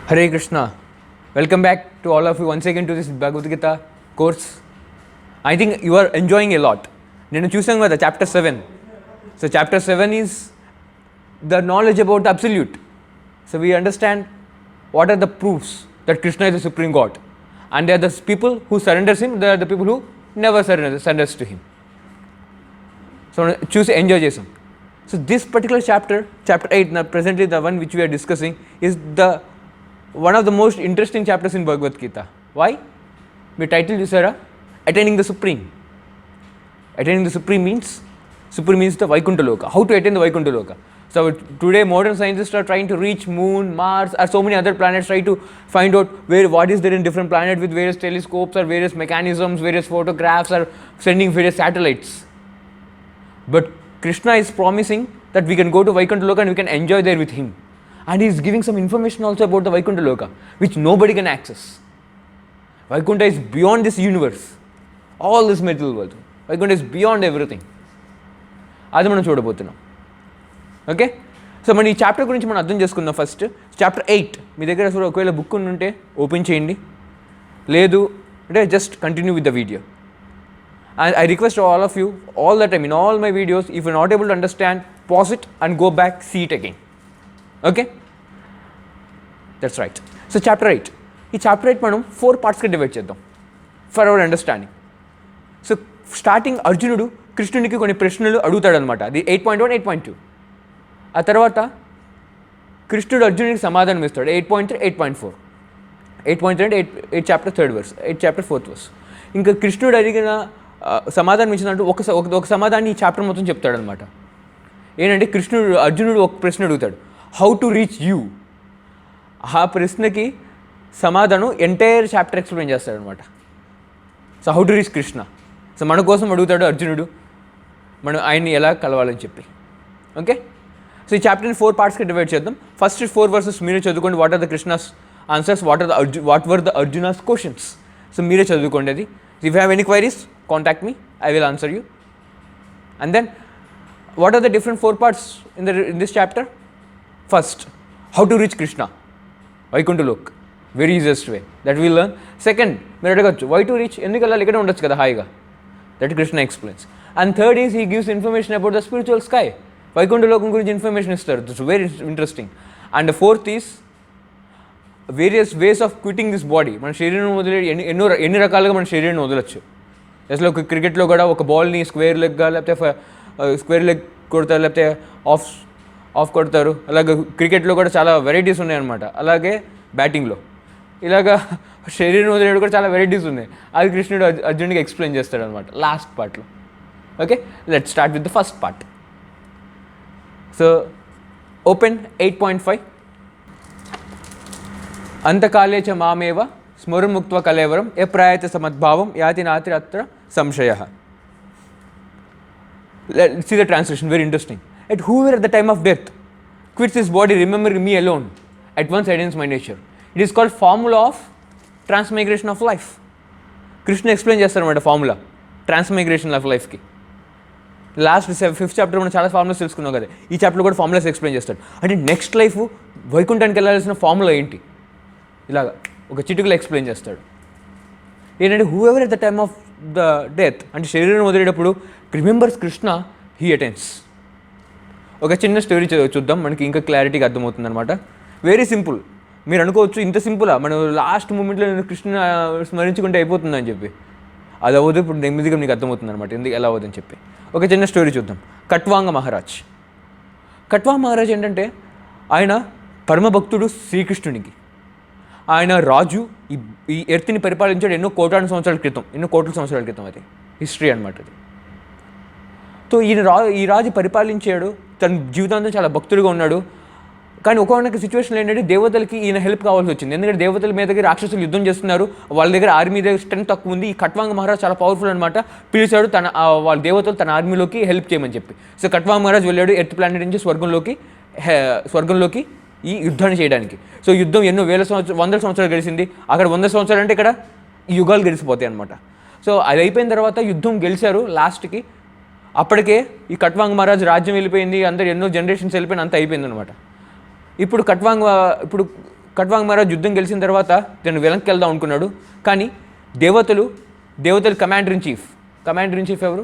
Hare Krishna. Welcome back to all of you once again to this Bhagavad Gita course. I think you are enjoying a lot. Nenu chusam kada chapter 7. So chapter 7 is the knowledge about the absolute. So we understand what are the proofs that Krishna is the supreme God. And they are the people who surrenders him, they are the people who never surrenders to him. So choose enjoy chesam. So this particular chapter 8, now presently the one which we are discussing, is the one of the most interesting chapters in Bhagavad Gita. Why? The title chusara, attaining the supreme. Attaining the supreme means the Vaikuntha Loka. How to attain the Vaikuntha Loka? So today modern scientists are trying to reach moon, Mars, or so many other planets, try to find out what is there in different planets with various telescopes or various mechanisms, various photographs, or sending various satellites. But Krishna is promising that we can go to Vaikuntha Loka and we can enjoy there with him. And he is giving some information also about the Vaikuntha Loka, which nobody can access. Vaikuntha is beyond this universe, all this material world. Vaikuntha is beyond everything. అది మనం చూడబోతున్నాం. Okay, so మన ఈ chapter గురించి మనం అర్థం చేసుకుందాం. First chapter 8 మీ దగ్గర అసలు ఒకవేళ బుక్ ఉంటే ఓపెన్ చేయండి, లేదు అంటే just continue with the video. And I request all of you, all the time, in all my videos, if you're not able to understand, pause it and go back, see it again. Okay? That's right. So chapter 8. ఈ chapter 8 మనం 4 పార్ట్స్గా divide చేద్దాం for our understanding. So starting అర్జునుడు కృష్ణునికి కొన్ని ప్రశ్నలు అడుగుతాడనమాట. అది 8.1, 8.2. ఆ తర్వాత కృష్ణుడు అర్జునుడికి సమాధానం ఇస్తాడు 8.3, 8.4. 8.3 అంటే 8 chapter 3rd verse, 8 chapter 4th verse. ఇంకా కృష్ణుడు అడిగిన సమాధానం ఇచ్చినట్టు ఒక సమాధానం ఈ చాప్టర్ మొత్తం చెప్తాడనమాట. ఏంటంటే అర్జునుడు ఒక ప్రశ్న అడుగుతాడు, హౌ టు రీచ్ యూ. ఆ ప్రశ్నకి సమాధానం ఎంటైర్ చాప్టర్ ఎక్స్ప్లెయిన్ చేస్తాడనమాట. So how to reach Krishna. సో మన కోసం అడుగుతాడు అర్జునుడు, మనం ఆయన్ని ఎలా కలవాలని చెప్పి. ఓకే, సో ఈ చాప్టర్ని 4 పార్ట్స్కి డివైడ్ చేద్దాం. ఫస్ట్ 4 verses మీరే చదువుకోండి. What are the Krishna's answers, what were the Arjuna's questions. So మీరే చదువుకోండి అది. If you have any queries, contact me, I will answer you. And then what are the different 4 parts in this chapter? First, how to reach Krishna, Vaikuntha Loka, very easiest way, that we will learn. Second, మీరు అడగచ్చు why to reach, ఎందుకలా ఇక్కడ ఉండొచ్చు కదా హాయిగా, that Krishna explains. And third is he gives information about the spiritual sky, Vaikuntha Lokam గురించి information ఇస్తారు. It's very interesting. And the fourth is various ways of quitting this body. మన శరీరం వదిలే ఎన్ని రకాలుగా మన శరీరాన్ని వదలచ్చు. అసలు క్రికెట్లో కూడా ఒక బాల్ని స్క్వేర్ లెగ్గా లేకపోతే స్క్వేర్ లెగ్ కొడతారు, లేకపోతే ఆఫ్ కొడతారు. అలాగే క్రికెట్లో కూడా చాలా వెరైటీస్ ఉన్నాయన్నమాట. అలాగే బ్యాటింగ్లో ఇలాగా శరీరం వదిలేడు కూడా చాలా వెరైటీస్ ఉన్నాయి. అది కృష్ణుడు అర్జునుడికి ఎక్స్ప్లెయిన్ చేస్తాడు అనమాట లాస్ట్ పార్ట్లో. Okay, let's start with the first part. So open 8.5. అంతకాలే చ మామేవ స్మరుముక్త్వ కలేవరం ఏ ప్రాయత సమద్భావం యాతి నాతి అత్ర సంశయ. See the translation, very interesting. At whoever at the time of death quits his body, remembering me alone, at once attains my nature. It is called formula of transmigration of life. Krishna explain చేస్తారన్నమాట formula transmigration of లైఫ్కి. Last 5th chapter మనం చాలా formulas తెలుసుకున్నాం కదా, ఈ చాప్టర్లో కూడా formulas explain చేస్తాడు. అంటే నెక్స్ట్ లైఫ్ వైకుంఠానికి వెళ్ళాల్సిన ఫార్ములా ఏంటి, ఇలాగా ఒక చిటికలో ఎక్స్ప్లెయిన్ చేస్తాడు. ఏంటంటే who ever at the time of the death, అంటే శరీరం వదిలేటప్పుడు రిమెంబర్స్ కృష్ణ, హీ అటెండ్స్. ఒక చిన్న స్టోరీ చూద్దాం, మనకి ఇంకా క్లారిటీగా అర్థమవుతుంది అనమాట. Very simple. మీరు అనుకోవచ్చు ఇంత సింపులా, మనం లాస్ట్ మూమెంట్లో నేను కృష్ణ స్మరించుకుంటే అయిపోతుందని చెప్పి. అది అవ్వదు. ఇప్పుడు నెమ్మదిగా మీకు అర్థమవుతుంది అనమాట ఎందుకు ఎలా అవ్వదని చెప్పి. ఒక చిన్న స్టోరీ చూద్దాం. కట్వాంగ మహారాజ్ ఏంటంటే ఆయన పరమభక్తుడు శ్రీకృష్ణునికి. ఆయన రాజు, ఈ ఎర్త్ని పరిపాలించాడు ఎన్నో కోట్ల సంవత్సరాల క్రితం. అది హిస్టరీ అనమాట అది. సో ఈ రాజు పరిపాలించాడు, తన జీవితాంతం చాలా భక్తుడిగా ఉన్నాడు. కానీ ఒకనొక సిచ్యువేషన్ ఏంటంటే దేవతలకి ఈయన హెల్ప్ కావాల్సి వచ్చింది. ఎందుకంటే దేవతల మీదకి రాక్షసులు యుద్ధం చేస్తున్నారు, వాళ్ళ దగ్గర ఆర్మీ దగ్గర స్ట్రెంత్ తక్కువ ఉంది. ఈ కట్వాంగ మహారాజ్ చాలా పవర్ఫుల్ అనమాట. పిలిచాడు వాళ్ళ దేవతలు తన ఆర్మీలోకి హెల్ప్ చేయమని చెప్పి. సో కట్వాంగ మహారాజ్ వెళ్ళాడు ఎర్త్ ప్లానెట్ నుంచి స్వర్గంలోకి ఈ యుద్ధాన్ని చేయడానికి. సో యుద్ధం ఎన్నో వందల సంవత్సరాలు గడిచింది. అక్కడ 100 సంవత్సరాలు అంటే ఇక్కడ ఈ యుగాలు గడిచిపోతాయి అనమాట. సో అది అయిపోయిన తర్వాత యుద్ధం గెలిచారు లాస్ట్కి. అప్పటికే ఈ కట్వాంగ మహారాజ్ రాజ్యం వెళ్ళిపోయింది, అందరు ఎన్నో జనరేషన్స్ వెళ్ళిపోయిన అంతా అయిపోయింది అనమాట. ఇప్పుడు ఖట్వాంగ్ మహారాజ్ యుద్ధం గెలిచిన తర్వాత తను వెనక్కి వెళ్దాం అనుకున్నాడు. కానీ దేవతలు కమాండర్ ఇన్ చీఫ్ ఎవరు?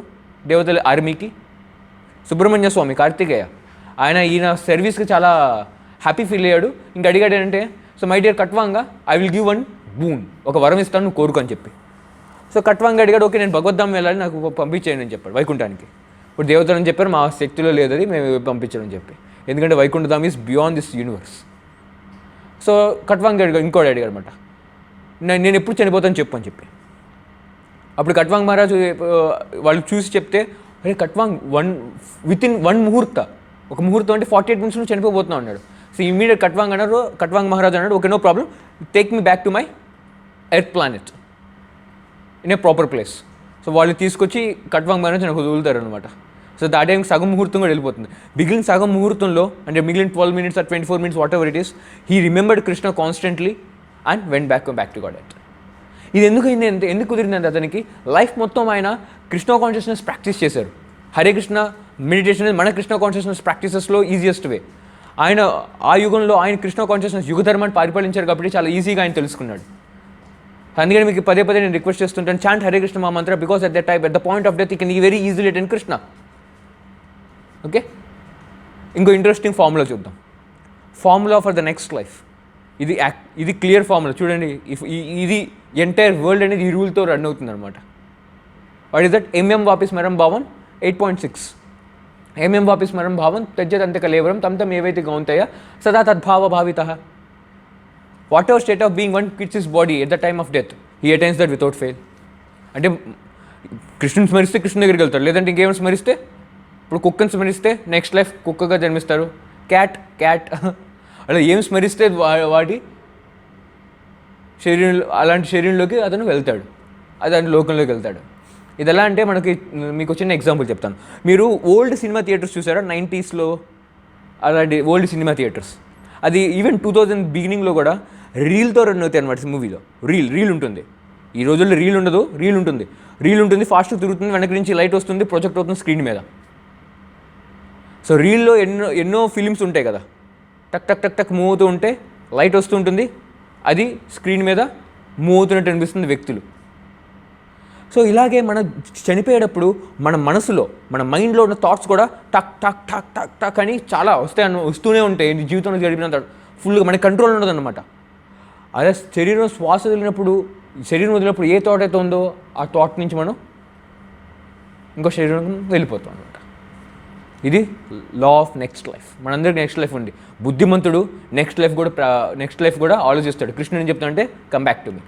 దేవతల ఆర్మీకి సుబ్రహ్మణ్య స్వామి, కార్తికేయ. ఈయన సర్వీస్కి చాలా హ్యాపీ ఫీల్ అయ్యాడు. ఇంక అడిగాడు ఏంటంటే, so my dear Khatvanga, I will give one boon, ఒక వరం ఇస్తాను, నువ్వు కోరుకు అని చెప్పి. సో ఖట్వాంగా అడిగాడు, ఓకే నేను భగవద్ధాం వెళ్ళాలి, నాకు పంపించేయండి అని చెప్పాడు వైకుంఠానికి. ఇప్పుడు దేవతలు అని చెప్పారు, మా శక్తిలో లేదది, మేము పంపించడం చెప్పి, ఎందుకంటే Vaikunthadham is beyond this universe. So Khatvang ఇంకోటి అడిగాడు అనమాట, నేను ఎప్పుడు చనిపోతాను చెప్పు అని చెప్పి. అప్పుడు ఖట్వాంగ్ మహారాజు వాళ్ళు చూసి చెప్తే, అరే ఖట్వాంగ్ వితిన్ 1 ముహూర్తం, ఒక ముహూర్తం అంటే 48 minutes నువ్వు చనిపోతున్నావు అన్నాడు. సో ఇమీడియట్ ఖట్వాంగ్ మహారాజు అన్నాడు, okay no problem, take me back to my earth planet in a proper place. So వాళ్ళు తీసుకొచ్చి ఖట్వాంగ్ మహారాజు నాకు వదులుతారు అనమాట. సో ఆ టైంకి సగం ముహూర్తం కూడా వెళ్ళిపోతుంది. మిగిలిన సగం ముహూర్తంలో, అంటే మిగిలిన 12 minutes or 24 minutes what ever it is, he remembered Krishna constantly and went back to God. ఇది ఎందుకు కుదిరిందంటే అతనికి లైఫ్ మొత్తం ఆయన కృష్ణ కాన్షియస్నెస్ ప్రాక్టీస్ చేశారు. హరే కృష్ణ మెడిటేషన్ మన కృష్ణ కాన్షియస్నెస్ ప్రాక్టీసెస్లో ఈజియెస్ట్ వే. ఆయన ఆ యుగంలో ఆయన కృష్ణ కాన్షియస్నెస్ యుగధర్మాన్ని పరిపాలించారు కాబట్టి చాలా ఈజీగా ఆయన తెలుసుకున్నాడు. అందుకని మీకు పదే నేను రిక్వెస్ట్ చేస్తుంటాను, చాంట్ హరే కృష్ణ మా మంత్ర, because at that type, at the point of death you can very easily attend Krishna. Okay, ఇంకో ఇంట్రెస్టింగ్ ఫార్ములా చూద్దాం. Formula for the next life. ఇది క్లియర్ ఫార్ములా చూడండి. ఇది ఎంటైర్ వరల్డ్ అనేది ఈ రూల్తో రన్ అవుతుంది అనమాట. What is that? ఎంఎం వాపి స్మరం భావం 8.6. ఎంఎం వాపి స్మరం భావం త్యజ్యతంత కలేవరం తమ్ ఏవైతే గౌంతయ సదా తద్భావ భావిత. Whatever state of being one quits his body at the time of death, he attains that without fail. అంటే కృష్ణుని స్మరిస్తే కృష్ణ దగ్గరికి వెళ్తారు, లేదంటే ఇంకేమైనా స్మరిస్తే, ఇప్పుడు కుక్కని స్మరిస్తే నెక్స్ట్ లైఫ్ కుక్కగా జన్మిస్తారు. క్యాట్ అలా ఏం స్మరిస్తే వాటి శరీరంలో, అలాంటి శరీరంలోకి అతను వెళ్తాడు, అతని లోకంలోకి వెళ్తాడు. ఇది ఎలా అంటే మీకు చిన్న ఎగ్జాంపుల్ చెప్తాను. మీరు ఓల్డ్ సినిమా థియేటర్స్ చూసారా 90s అలాంటి ఓల్డ్ సినిమా థియేటర్స్? అది ఈవెన్ 2000 బిగినింగ్లో కూడా రీల్తో రన్ అవుతాయి అనమాట. మూవీలో రీల్ ఉంటుంది. ఈ రోజుల్లో రీల్ ఉండదు, రీల్ ఉంటుంది, ఫాస్ట్గా తిరుగుతుంది, వెనక నుంచి లైట్ వస్తుంది, ప్రొజెక్ట్ అవుతుంది స్క్రీన్ మీద. సో రీల్లో ఎన్నో ఫిలిమ్స్ ఉంటాయి కదా, టక్ టక్ టక్ టక్ మూవ్ అవుతూ ఉంటే లైట్ వస్తూ ఉంటుంది, అది స్క్రీన్ మీద మూవ్ అవుతున్నట్టు అనిపిస్తుంది వ్యక్తులు. సో ఇలాగే మనం చనిపోయేటప్పుడు మన మనసులో, మన మైండ్లో ఉన్న థాట్స్ కూడా టక్ టక్ టక్ టక్ టక్ అని చాలా వస్తూనే ఉంటాయి. జీవితంలో గడిపినంత ఫుల్గా మన కంట్రోల్ ఉండదన్నమాట. అదే శరీరం శ్వాస వదిలినప్పుడు ఏ థాట్ అయితే ఉందో ఆ థాట్ నుంచి మనం ఇంకో శరీరం వెళ్ళిపోతాం అనమాట. ఇది లా ఆఫ్ నెక్స్ట్ లైఫ్. మనందరికి నెక్స్ట్ లైఫ్ ఉంది. బుద్ధిమంతుడు నెక్స్ట్ లైఫ్ కూడా ఆలోచిస్తాడు. కృష్ణుడు ఏం చెప్తాడంటే come back to me.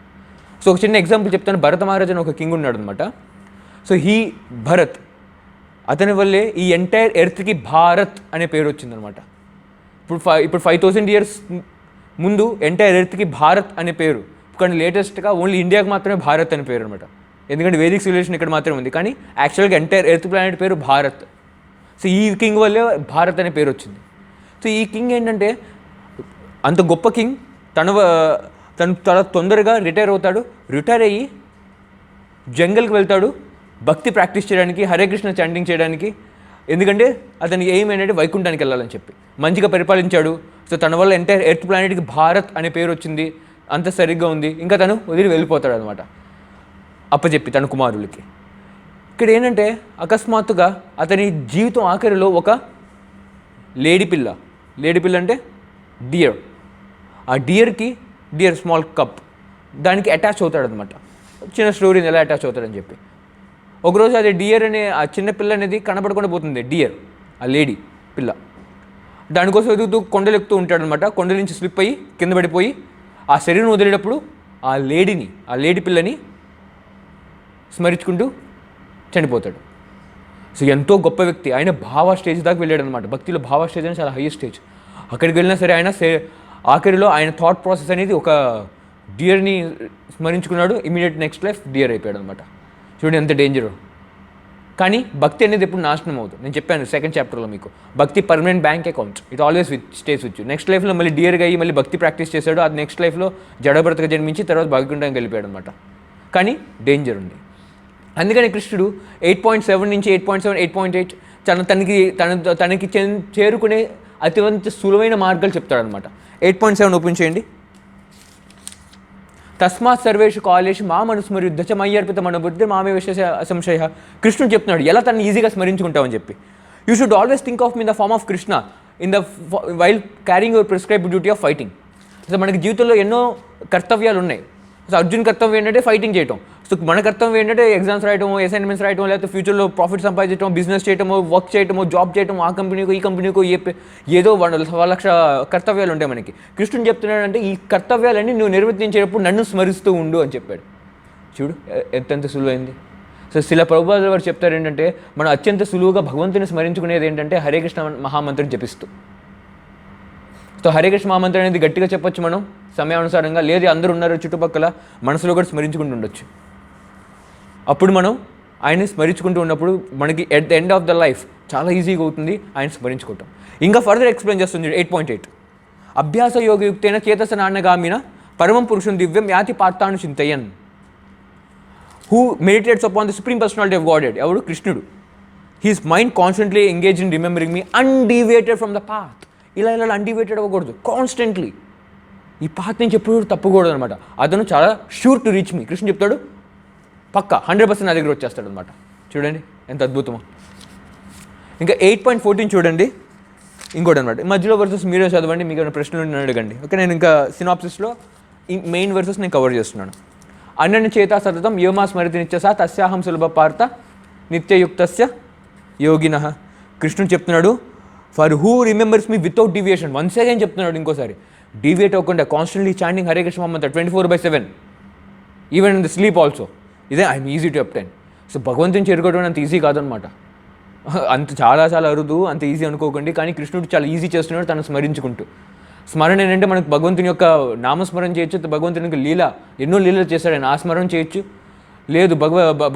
So ఒక చిన్న ఎగ్జాంపుల్ చెప్తాను. భరత మహారాజ్ అని ఒక కింగ్ ఉన్నాడు అనమాట. సో భరత్, అతని వల్లే ఈ ఎంటైర్ ఎర్త్కి భారత్ అనే పేరు వచ్చిందనమాట. ఇప్పుడు 5000 years ముందు ఎంటైర్ ఎర్త్కి భారత్ అనే పేరు, కానీ లేటెస్ట్గా ఓన్లీ ఇండియాకి మాత్రమే భారత్ అనే పేరు అనమాట. ఎందుకంటే వేదిక్ సివిలైజేషన్ ఇక్కడ మాత్రమే ఉంది, కానీ యాక్చువల్గా ఎంటైర్ ఎర్త్ ప్లానెట్ పేరు భారత్. సో ఈ కింగ్ వల్లే భారత్ అనే పేరు వచ్చింది. సో ఈ కింగ్ ఏంటంటే అంత గొప్ప కింగ్, తను చాలా తొందరగా రిటైర్ అవుతాడు. రిటైర్ అయ్యి జంగల్కి వెళ్తాడు భక్తి ప్రాక్టీస్ చేయడానికి, హరే కృష్ణ చాంటింగ్ చేయడానికి. ఎందుకంటే అతని ఎయిమ్ ఏంటంటే వైకుంఠానికి వెళ్ళాలని చెప్పి మంచిగా పరిపాలించాడు. సో తన వల్ల ఎంటైర్ ఎర్త్ ప్లానెట్కి భారత్ అనే పేరు వచ్చింది, అంత సరిగ్గా ఉంది. ఇంకా తను వదిలి వెళ్ళిపోతాడు అనమాట అప్పచెప్పి తన కుమారులకి. ఇక్కడ ఏంటంటే అకస్మాత్తుగా అతని జీవితం ఆఖరిలో ఒక లేడీ పిల్ల అంటే డియర్, ఆ డియర్ స్మాల్ కప్, దానికి అటాచ్ అవుతాడు అనమాట. చిన్న స్టోరీని ఎలా అటాచ్ అవుతాడని చెప్పి. ఒకరోజు అది డియర్ అనే ఆ చిన్న పిల్ల అనేది కనపడకుండా పోతుంది. డియర్, ఆ లేడీ పిల్ల, దానికోసం ఎదుగుతూ కొండలు ఎక్కుతూ ఉంటాడనమాట. కొండల నుంచి స్లిప్ అయ్యి కింద పడిపోయి ఆ శరీరం వదిలేటప్పుడు ఆ లేడీ పిల్లని స్మరించుకుంటూ చనిపోతాడు. సో ఎంతో గొప్ప వ్యక్తి ఆయన. భావ స్టేజ్ దాకా వెళ్ళాడు అనమాట. భక్తిలో భావ స్టేజ్ అనేది చాలా హైయెస్ట్ స్టేజ్. అక్కడికి వెళ్ళినా సరే ఆయన ఆఖరిలో ఆయన థాట్ ప్రాసెస్ అనేది ఒక డియర్ని స్మరించుకున్నాడు. ఇమీడియట్ నెక్స్ట్ లైఫ్ డియర్ అయిపోయాడు అనమాట. చూడండి ఎంత డేంజర్. కానీ భక్తి అనేది ఎప్పుడు నాశనం అవుతుంది. నేను చెప్పాను 2nd chapterలో మీకు, భక్తి permanent bank account, it always stays with you. Next లైఫ్లో మళ్ళీ డియర్గా అయ్యి మళ్ళీ భక్తి ప్రాక్టీస్ చేశాడు. అది నెక్స్ట్ లైఫ్లో జడభరతగా జన్మించి తర్వాత వైకుంఠానికి వెళ్ళిపోయాడు అనమాట. కానీ డేంజర్ ఉంది. అందుకని కృష్ణుడు 8.7 నుంచి 8.7, 8.8 తనకి చేరుకునే అత్యంత సులువైన మార్గాలు చెప్తాడనమాట. 8.7 ఓపెన్ చేయండి. తస్మాత్ సర్వేషు కాలేషు మామనుస్మరుద్ధ చ మయ్యర్పిత మనబుద్ధి మామే విశేష అసంశయ. కృష్ణుడు చెప్తున్నాడు ఎలా తను ఈజీగా స్మరించుకుంటామని చెప్పి. You should always think of me the form of Krishna in the while carrying your prescribed duty of fighting. So మనకి జీవితంలో ఎన్నో కర్తవ్యాలు ఉన్నాయి. సో అర్జున్ కర్తవ్యం ఏంటంటే ఫైటింగ్ చేయటం. సో మన కర్తవ్యం ఏంటంటే ఎగ్జామ్స్ రాయటము, అసైన్మెంట్స్ రాయటం, లేకపోతే ఫ్యూచర్లో ప్రాఫిట్ సంపాదించడం, బిజినెస్ చేయటము, వర్క్ చేయటము, జాబ్ చేయటము, ఆ కంపెనీకో ఈ కంపెనీకో ఏదో 1,00,000 కర్తవ్యాలు ఉంటాయి మనకి. కృష్ణుడు చెప్తున్నాడంటే ఈ కర్తవ్యాలన్నీ నువ్వు నిర్వర్తించేటప్పుడు నన్ను స్మరిస్తూ ఉండు అని చెప్పాడు. చూడు ఎంతెంత సులువైంది. సో శిల ప్రభుపాదుల వారు చెప్తారు ఏంటంటే మనం అత్యంత సులువుగా భగవంతుని స్మరించుకునేది ఏంటంటే హరే కృష్ణ మహామంత్రం జపిస్తూ. సో హరే కృష్ణ మహామంత్రం అనేది గట్టిగా చెప్పొచ్చు మనం సమయానుసారంగా, లేదు అందరూ ఉన్నారు చుట్టుపక్కల, మనసులో కూడా స్మరించుకుంటూ ఉండొచ్చు. అప్పుడు మనం ఆయన్ని స్మరించుకుంటూ ఉన్నప్పుడు మనకి at the end of the life చాలా ఈజీగా అవుతుంది ఆయన స్మరించుకోవటం. ఇంకా ఫర్దర్ ఎక్స్ప్లెయిన్ చేస్తుంది 8.8. అభ్యాస యోగయుక్తైన చేతస నాన్నగామిన పరమం పురుషం దివ్యం యాతి పార్థాను చింతయన్ who meditates upon the supreme personality of godhead. ఎవడు? కృష్ణుడు. His mind constantly engage in remembering me undeviated from the path. ఇలా అన్డివేటెడ్ అవ్వకూడదు, కాన్స్టెంట్లీ ఈ పాత్ నుంచి ఎప్పుడు తప్పకూడదు అనమాట. అతను చాలా sure to reach me. Krishna చెప్తాడు పక్కా 100% నా దగ్గర వచ్చేస్తాడు అనమాట. చూడండి ఎంత అద్భుతమో. ఇంకా 8.14 చూడండి, ఇంకోటి అనమాట. మధ్యలో వర్సెస్ మీరే చదవండి, మీకు ఏమైనా ప్రశ్నలు ఉంటే అడగండి. ఓకే, నేను ఇంకా సినాప్సిస్లో ఈ మెయిన్ వర్సెస్ నేను కవర్ చేస్తున్నాను. అన్నని చేత సతతం యోమా స్మృతి నిత్యస తస్యాహం సులభ పార్థ నిత్యయుక్తస్య యోగినః. కృష్ణుడు చెప్తున్నాడు for who remembers me without deviation. Once again చెప్తున్నాడు ఇంకోసారి, డీవియేట్ అవ్వకుండా కాన్స్టెంట్లీ చాంటింగ్ హరే కృష్ణ మహామంత్ర 24/7 even in the sleep also. ఇదే ఐఎమ్ ఈజీ టు అబ్టైన్. సో భగవంతుని చేరుకోవడం అంత ఈజీ కాదనమాట. అంత చాలా చాలా అరుదు, అంత ఈజీ అనుకోకండి. కానీ కృష్ణుడు చాలా ఈజీ చేస్తున్నాడు తను స్మరించుకుంటూ. స్మరణ ఏంటంటే మనకు భగవంతుని యొక్క నామస్మరణ చేయొచ్చు, భగవంతుని యొక్క లీల ఎన్నో లీలలు చేశాడు ఆయన, ఆ స్మరణ చేయొచ్చు. లేదు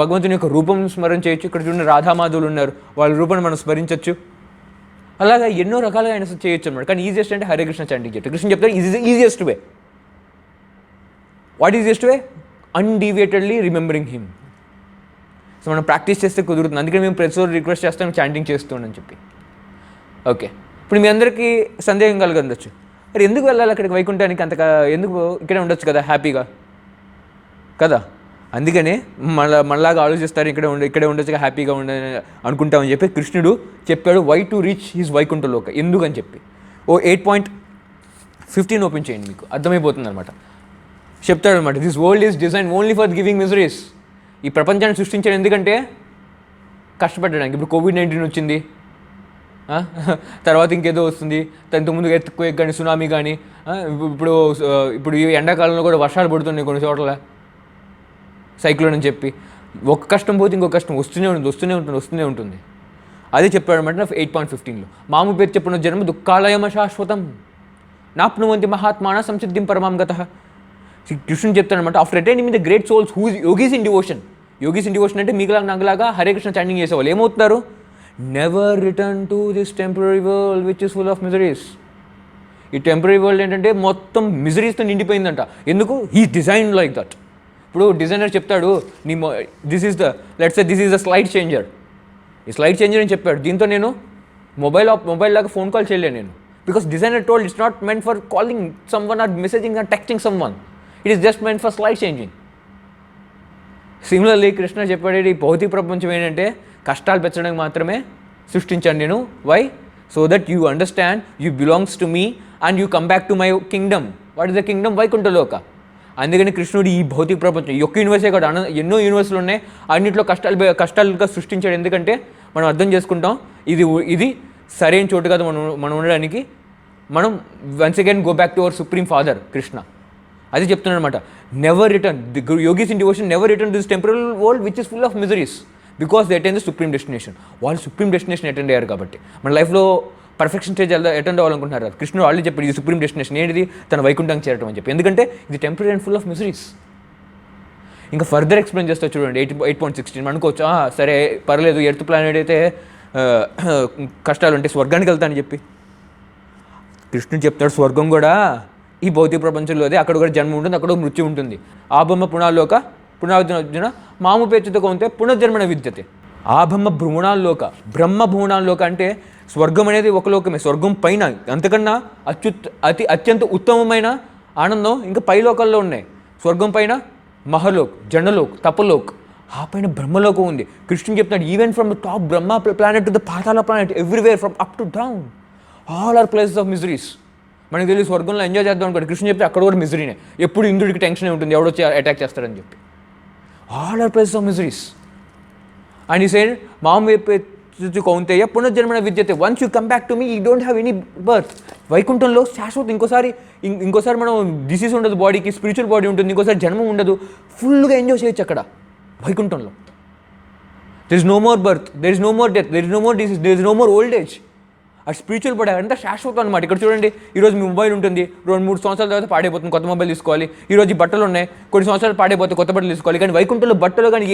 భగవంతుని యొక్క రూపం స్మరణ చేయొచ్చు. ఇక్కడ చూడండి రాధామాధవులు ఉన్నారు, వాళ్ళ రూపాన్ని మనం స్మరించవచ్చు. అలాగా ఎన్నో రకాలుగా ఆయన చేయొచ్చు అనమాట. కానీ ఈజియెస్ట్ అంటే హరే కృష్ణ చాంటింగ్ చేయొచ్చు. కృష్ణ చెప్తారు easiest way. What easiest way? Undeviatedly remembering him. So మనం ప్రాక్టీస్ చేస్తే కుదురుతుంది. అందుకని మేము ప్రతిసారి రిక్వెస్ట్ చేస్తాం చాంటింగ్ చేస్తుండని చెప్పి. ఓకే, ఇప్పుడు మీ అందరికీ సందేహం కలగొచ్చు, మరి ఎందుకు వెళ్ళాలి అక్కడికి వైకుంఠానికి, అంతగా ఎందుకు ఇక్కడే ఉండొచ్చు కదా హ్యాపీగా కదా. అందుకనే మనలాగా ఆలోచిస్తారు, ఇక్కడే ఉండొచ్చుగా హ్యాపీగా అనుకుంటామని చెప్పి కృష్ణుడు చెప్పాడు why to reach his Vaikunthaloka, ఎందుకని చెప్పి. 8.15 ఓపెన్ చేయండి, మీకు అర్థమైపోతుంది అనమాట. చెప్తాడు అనమాట, this world is design only for giving miseries. ఈ ప్రపంచాన్ని సృష్టించాడు ఎందుకంటే కష్టపడడానికి. ఇప్పుడు COVID-19 వచ్చింది, తర్వాత ఇంకేదో వస్తుంది, ఇంతకుముందు ఎర్త్క్వేక్ కానీ సునామీ కానీ, ఇప్పుడు ఈ ఎండాకాలంలో కూడా వర్షాలు పడుతున్నాయి కొన్ని చోట్ల, సైక్లోన్ అని చెప్పి. ఒక కష్టం పోతే ఇంకొక కష్టం వస్తూనే ఉంటుంది. అదే చెప్పాడు అనమాట 8.15లో. మాము పేరు చెప్పిన జన్మ దుఃఖాలయమ శాశ్వతం నాప్నువంతి మహాత్మాన సంసిద్ధిం పరమాం గతః. కృష్ణుడు చెప్తాడనమాట, after attaining the great souls who yogis in devotion. Yogis in devotion అంటే మీకులాగా నాకులాగా హరే కృష్ణ చాంటింగ్ చేసేవాళ్ళు ఏమవుతున్నారు? Never return to this temporary world which is full of miseries. ఈ టెంపరీ వరల్డ్ ఏంటంటే మొత్తం మిజరీస్తో నిండిపోయిందంట. ఎందుకు? He design like that. ఇప్పుడు డిజైనర్ చెప్తాడు, this is the slide changer. ఈ స్లైడ్ చేంజర్ అని చెప్పాడు, దీంతో నేను మొబైల్ లాగా ఫోన్ కాల్ చేయలేను నేను. Because designer told it's not meant for calling someone or messaging or texting someone. It is just meant for slide changing. Similarly Krishna చెప్పాడు, ఈ భౌతిక ప్రపంచం ఏంటంటే కష్టాలు పెంచడానికి మాత్రమే సృష్టించాను నేను. Why? So that you understand you belongs to me and you come back to my kingdom. What is the kingdom? Vaikunthaloka. అందుకని కృష్ణుడు ఈ భౌతిక ప్రపంచం, ఈ ఒక్క యూనివర్సే కాదు, ఎన్నో యూనివర్సులు ఉన్నాయి, అన్నింటిలో కష్టాలుగా సృష్టించాడు. ఎందుకంటే మనం అర్థం చేసుకుంటాం ఇది సరైన చోటు కాదు మనం ఉండడానికి. మనం once again go back to our supreme father Krishna. అది చెప్తున్నాడు అనమాట, never return the yogis in devotion never return this temporal world which is full of miseries because they attend the supreme destination. వాళ్ళు సుప్రీం డెస్టినేషన్ అటెండ్ అయ్యారు కాబట్టి. మన లైఫ్లో perfection stage attend అవ్వాలనుకుంటున్నారు. కృష్ణుడు already చెప్పాడు ఇది సుప్రీం డెస్టినేషన్, ఏంటిది? తన వైకుంఠానికి చేరటం అని చెప్పి. ఎందుకంటే ఇది temporary and full of miseries. ఇంకా ఫర్దర్ ఎక్స్ప్లెయిన్ చేస్తా చూడండి 8.16. అనుకోవచ్చు సరే పర్లేదు, ఎర్త్ ప్లానెట్ అయితే కష్టాలు ఉంటాయి, స్వర్గానికి వెళ్తానని చెప్పి. కృష్ణుడు చెప్తాడు స్వర్గం కూడా ఈ భౌతిక ప్రపంచంలోదే, అక్కడ కూడా జన్మ ఉంటుంది, అక్కడ మృత్యు ఉంటుంది. ఆభమ పునర్జన మాము పేచుతో కొంతే పునర్జన్మన విద్యతే. ఆభమ భ్రూణాల్లోక, బ్రహ్మ భ్రూణాల్లోక అంటే స్వర్గం అనేది ఒక లోకమే. స్వర్గం పైన అంతకన్నా అత్యంత ఉత్తమమైన ఆనందం ఇంకా పై లోకాల్లో ఉన్నాయి. స్వర్గం పైన మహలోక్, జనలోక్, తపలోక్, ఆ పైన బ్రహ్మలోకం ఉంది. కృష్ణుడు చెప్తున్నాడు even from the top Brahma planet to the Patala planet, everywhere from up to down, all are places of miseries. మనకి తెలియదు స్వర్గంలో ఎంజాయ్ చేద్దాం అనుకోండి, కృష్ణ చెప్తే అక్కడ కూడా మిజరీనే. ఎప్పుడు ఇంద్రుడికి టెన్షన్ ఉంటుంది, ఎవడొచ్చి అటాక్ చేస్తాడని చెప్పి. All are places of miseries. And ఈ సైడ్ మాం కౌంతేయ పునర్జన్మన విద్యతే, once you come back to me you don't have any birth. వైకుంఠంలో శాశ్వతం, ఇంకోసారి మనం డిసీజ్ ఉండదు, బాడీకి స్పిరిచువల్ బాడీ ఉంటుంది, ఇంకోసారి జన్మం ఉండదు, ఫుల్గా ఎంజాయ్ చేయొచ్చు అక్కడ వైకుంఠంలో. There is no more birth, there is no more death, there is no more disease, there is no more old age. ఆ స్పిరిచువల్ బాడీ అంతా శాశ్వతం అనమాట. ఇక్కడ చూడండి, ఈరోజు మీ మొబైల్ ఉంటుంది, 2-3 సంవత్సరాల తర్వాత పాడైపోతుంది, కొత్త మొబైల్ తీసుకోవాలి. ఈరోజు ఈ బట్టలు ఉన్నాయి, కొన్ని సంవత్సరాలు పాడైపోతే కొత్త బట్టలు తీసుకోవాలి. కానీ వైకుంఠంలో బట్టలు కానీ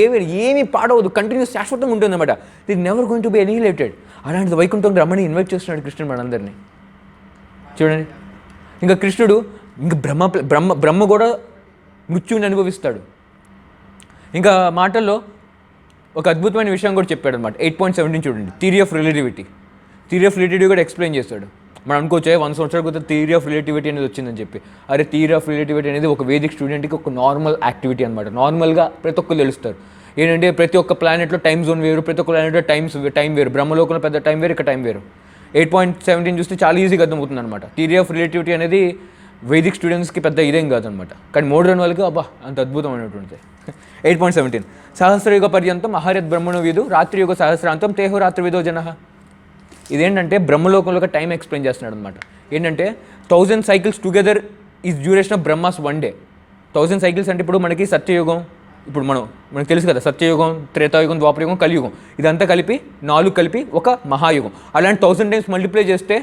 ఏమీ పాడవద్దు, కంటిన్యూస్ శాశ్వతంగా ఉంటుంది అనమాట. This never going to be annihilated. అలాంటిది వైకుంఠం రమ్మని ఇన్వైట్ చేస్తున్నాడు కృష్ణుడు మనందరినీ. చూడండి, ఇంకా కృష్ణుడు ఇంకా బ్రహ్మ కూడా మృత్యువుని అనుభవిస్తాడు. ఇంకా మాటల్లో ఒక అద్భుతమైన విషయం కూడా చెప్పాడు అనమాట. 8.17 చూడండి, theory of relativity. Theory of relativity కూడా ఎక్స్ప్లెయిన్ చేస్తాడు. మనం అనుకోవచ్చు 100 సంవత్సరాల క్రితం థియరీ ఆఫ్ రిలేటివిటీ అనేది వచ్చిందని చెప్పి. అరే, థియరీ ఆఫ్ రిలేటివిటీ అనేది ఒక వేదిక్ స్టూడెంట్కి ఒక నార్మల్ యాక్టివిటీ అనమాట. నార్మల్గా ప్రతి ఒక్కరు తెలుస్తారు. ఏంటంటే ప్రతి ఒక్క ప్లానెట్లో టైం జోన్ వేరు, ప్రతి ఒక్క ప్లానెట్లో టైం వేరు. బ్రహ్మలోకంలో పెద్ద టైం వేరు, ఇక్కడ టైం వేరు. 8.17 చూస్తే చాలా ఈజీగా అర్థమవుతుంది అనమాట. థియరీ ఆఫ్ రిలేటివిటీ అనేది వేదిక్ స్టూడెంట్స్కి పెద్ద ఇదేం కాదనమాట, కానీ మోడర్న్ వాళ్ళకి అబ్బా అంత అద్భుతమైనటువంటిది. 8.17 సహస్రయుగ పర్యంతం అహర్యత్ బ్రహ్మణో విదు రాత్రియుగ సహస్రాంతం తేహో రాత్రి విదో జన. ఇదేంటంటే బ్రహ్మలోకంలో ఒక టైం ఎక్స్ప్లెయిన్ చేస్తున్నాడు అనమాట. ఏంటంటే 1000 cycles together is duration of Brahma's 1 day. 1000 cycles అంటే ఇప్పుడు మనకి సత్యయుగం, ఇప్పుడు మనకు తెలుసు కదా, సత్యయుగం, త్రేతాయుగం, ద్వాపరయుగం, కలియుగం, ఇదంతా కలిపి 4 కలిపి ఒక మహాయుగం. అలాంటి 1000 టైమ్స్ మల్టిప్లై చేస్తే